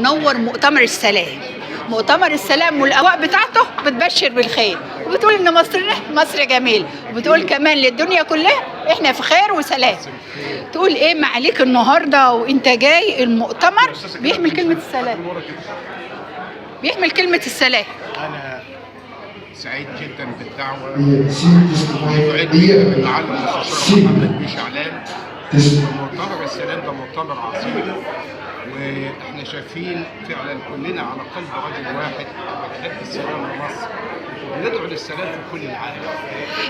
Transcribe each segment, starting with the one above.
منور مؤتمر السلام. مؤتمر السلام والاجواء بتاعته بتبشر بالخير، وبتقول ان مصر جميل، وبتقول كمان للدنيا كلها احنا في خير وسلام. تقول ايه معاليك النهارده وانت جاي المؤتمر بيحمل كلمه السلام؟ بيحمل كلمه السلام. أنا سعيد جدا بالدعوة ويسعدني بالعالم المستشار محمد بيه شعلان. مؤتمر السلام ده مؤتمر عظيم، واحنا شايفين فعلا كلنا على قلب رجل واحد بنحب السلام لمصر وندعو للسلام في كل العالم.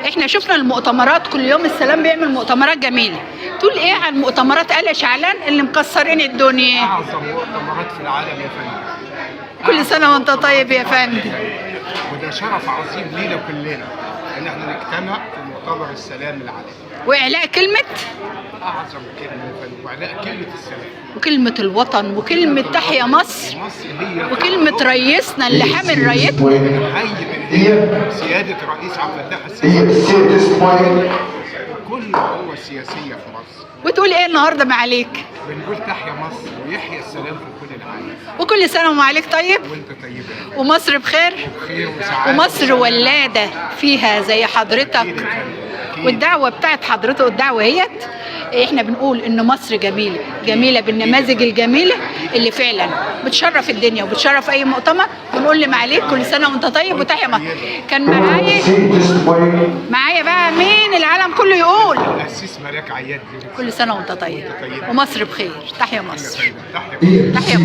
احنا شفنا المؤتمرات كل يوم السلام بيعمل مؤتمرات جميله. تقول ايه عن مؤتمرات آل شعلان اللي مكسرين الدنيا؟ اعظم مؤتمرات في العالم يا فندم. كل سنه وانت طيب يا فندم. وده شرف عظيم لينا كلنا ان احنا نجتمع في مؤتمر السلام العالمي واعلاء كلمه اعظم كلمه يا فندم، واعلاء كلمه السلام وكلمه الوطن وكلمه تحيا مصر مصر هي وكلمه رئيسنا اللي حامل رايتنا. حي من سياده الرئيس عبد الفتاح السيسي كل القوى السياسيه في مصر. وتقول ايه النهارده معاليك؟ بنقول تحيا مصر ويحيى السلام في كل العالم. وكل سنه ومعاليك طيب وانت طيب ومصر بخير وبخير وسعاده ومصر ولاده فيها زي حضرتك. والدعوه بتاعت حضرتك والدعوه هيت احنا بنقول ان مصر جميله جميله بالنماذج الجميله اللي فعلا بتشرف الدنيا وبتشرف اي مؤتمر. ونقول لمعاليك كل سنه وانت طيب وتحيا مصر. كان معايا بقى مين العالم كله يقول القسيس ملاك عياد. كل سنه وانت طيب ومصر بخير. تحيا مصر. تحيا تحيا مصر.